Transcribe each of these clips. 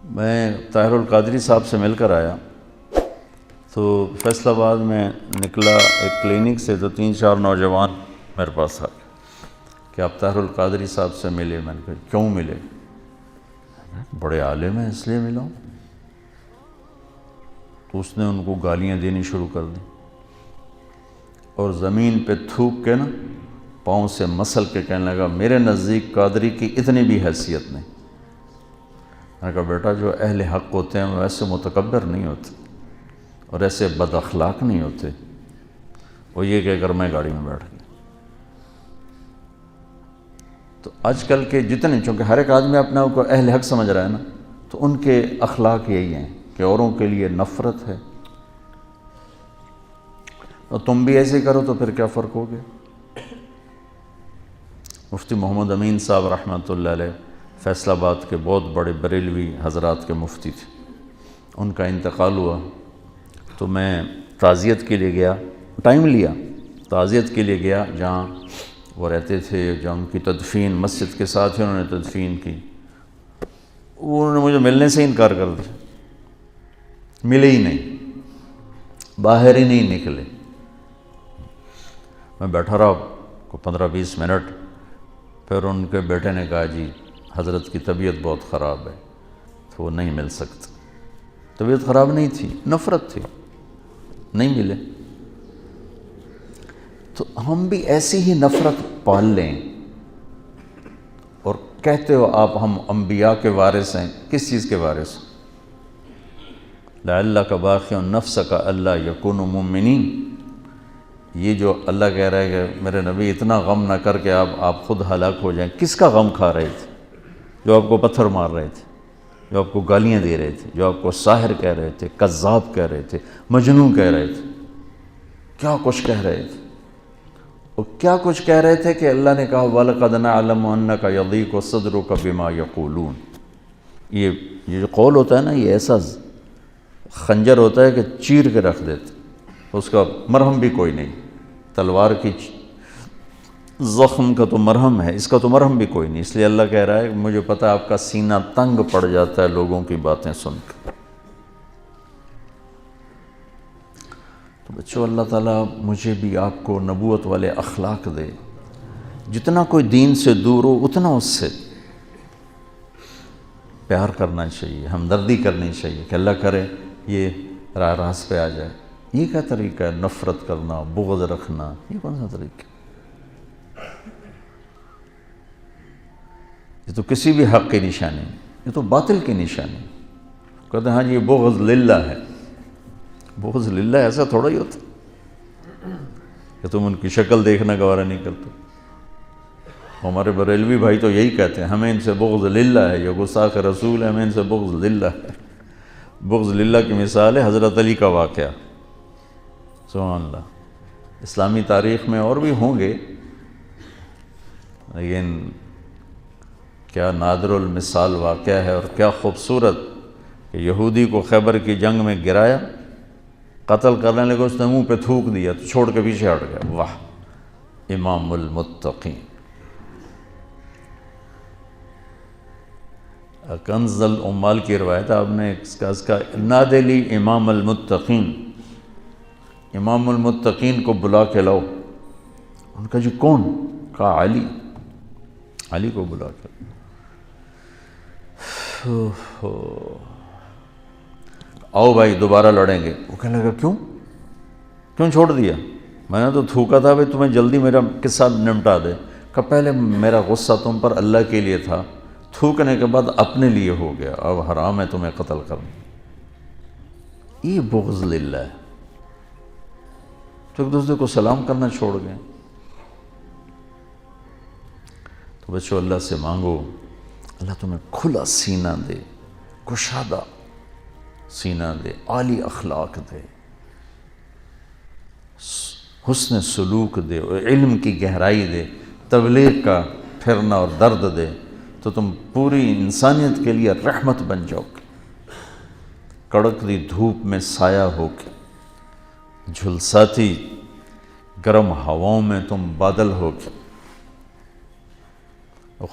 میں طاہر القادری صاحب سے مل کر آیا تو فیصل آباد میں نکلا ایک کلینک سے، تو 3-4 نوجوان میرے پاس آ گئے کہ آپ طاہر القادری صاحب سے ملے۔ میں نے کہا کیوں ملے؟ بڑے عالم ہیں اس لیے ملا ہوں۔ تو اس نے ان کو گالیاں دینی شروع کر دی اور زمین پہ تھوک کے نا پاؤں سے مسل کے کہنے لگا میرے نزدیک قادری کی اتنی بھی حیثیت نہیں۔ میں نے کہا بیٹا جو اہل حق ہوتے ہیں وہ ایسے متکبر نہیں ہوتے اور ایسے بد اخلاق نہیں ہوتے۔ وہ یہ کہہ کر میں گاڑی میں بیٹھ گیا۔ تو آج کل کے جتنے، چونکہ ہر ایک آدمی اپنے آپ کو اہل حق سمجھ رہا ہے نا، تو ان کے اخلاق یہی ہیں کہ اوروں کے لیے نفرت ہے، اور تم بھی ایسے کرو تو پھر کیا فرق ہو گیا۔ مفتی محمد امین صاحب رحمۃ اللہ علیہ فیصل آباد کے بہت بڑے بریلوی حضرات کے مفتی تھے، ان کا انتقال ہوا تو میں تعزیت کے لیے گیا، ٹائم لیا، تعزیت کے لیے گیا جہاں وہ رہتے تھے، جہاں ان کی تدفین مسجد کے ساتھ ہی انہوں نے تدفین کی۔ انہوں نے مجھے ملنے سے انکار کر دیا، ملے ہی نہیں، باہر ہی نہیں نکلے۔ میں بیٹھا رہا کو 15-20 منٹ، پھر ان کے بیٹے نے کہا جی حضرت کی طبیعت بہت خراب ہے تو وہ نہیں مل سکتے۔ طبیعت خراب نہیں تھی، نفرت تھی، نہیں ملے۔ تو ہم بھی ایسی ہی نفرت پال لیں اور کہتے ہو آپ ہم انبیاء کے وارث ہیں، کس چیز کے وارث؟ لعلک باخع نفسک الا یکونوا مؤمنین۔ یہ جو اللہ کہہ رہا ہے کہ میرے نبی اتنا غم نہ کر کے آپ خود ہلاک ہو جائیں، کس کا غم کھا رہے تھے؟ جو آپ کو پتھر مار رہے تھے، جو آپ کو گالیاں دے رہے تھے، جو آپ کو ساحر کہہ رہے تھے، کذاب کہہ رہے تھے، مجنون کہہ رہے تھے، کیا کچھ کہہ رہے تھے۔ اور کیا کچھ کہہ رہے تھے کہ اللہ نے کہا وَلَقَدْ نَعْلَمُ أَنَّكَ يَضِيقُ صَدْرُكَ بِمَا يَقُولُونَ۔ یہ جو قول ہوتا ہے نا، یہ ایسا خنجر ہوتا ہے کہ چیر کے رکھ دیتے، اس کا مرہم بھی کوئی نہیں۔ تلوار کی زخم کا تو مرہم ہے، اس کا تو مرہم بھی کوئی نہیں۔ اس لیے اللہ کہہ رہا ہے مجھے پتہ ہے آپ کا سینہ تنگ پڑ جاتا ہے لوگوں کی باتیں سن کے۔ تو بچوں اللہ تعالیٰ مجھے بھی آپ کو نبوت والے اخلاق دے، جتنا کوئی دین سے دور ہو اتنا اس سے پیار کرنا چاہیے، ہمدردی کرنی چاہیے کہ اللہ کرے یہ راہ راست پہ آ جائے۔ یہ کیا طریقہ ہے؟ نفرت کرنا، بغض رکھنا، یہ کون سا طریقہ ہے؟ یہ تو کسی بھی حق کی نشانی ہے، یہ تو باطل کی نشانی ہے۔ کہتے ہیں ہاں جی یہ بغض للہ ہے۔ بغض للہ ایسا تھوڑا ہی ہوتا کہ تم ان کی شکل دیکھنا گوارا نہیں کرتے۔ ہمارے بریلوی بھائی تو یہی کہتے ہیں ہمیں ان سے بغض للہ ہے، یہ گستاخ رسول ہے، ہمیں ان سے بغض للہ ہے۔ بغض للہ کی مثال ہے حضرت علی کا واقعہ، سبحان اللہ۔ اسلامی تاریخ میں اور بھی ہوں گے، لیکن کیا نادر المثال واقعہ ہے، اور کیا خوبصورت کہ یہودی کو خیبر کی جنگ میں گرایا، قتل کرنے لگے، اس نے منہ پہ تھوک دیا تو چھوڑ کے پیچھے ہٹ گیا۔ واہ، امام المتقین۔ کنز العمال کی روایت آپ نے اس کا نادی لی امام المتقین، امام المتقین کو بلا کے لاؤ۔ ان کا جی کون؟ کہا علی، علی کو بلا کے آؤ بھائی دوبارہ لڑیں گے۔ وہ کہنے لگا کیوں چھوڑ دیا؟ میں نے تو تھوکا تھا بھائی تمہیں جلدی میرا قصہ نمٹا دے۔ کہ پہلے میرا غصہ تم پر اللہ کے لیے تھا، تھوکنے کے بعد اپنے لیے ہو گیا، اب حرام ہے تمہیں قتل کرنا۔ یہ بغض للہ ہے۔ تو ایک دوسرے کو سلام کرنا چھوڑ گئے۔ تو بچوں اللہ سے مانگو اللہ تمہیں کھلا سینہ دے، کشادہ سینہ دے، عالی اخلاق دے، حسن سلوک دے، اور علم کی گہرائی دے، تبلیغ کا پھرنا اور درد دے، تو تم پوری انسانیت کے لیے رحمت بن جاؤ گے۔ کڑکتی دھوپ میں سایہ ہو کے، جھلساتی گرم ہواؤں میں تم بادل ہو کے،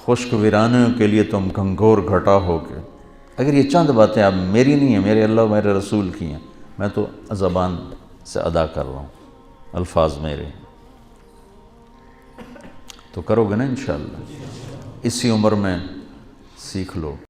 خشک ویرانوں کے لیے تم گھنگور گھٹا ہو کے، اگر یہ چند باتیں اب میری نہیں ہیں، میرے اللہ و میرے رسول کی ہیں، میں تو زبان سے ادا کر رہا ہوں، الفاظ میرے ہیں، تو کرو گے نا انشاءاللہ؟ اسی عمر میں سیکھ لو۔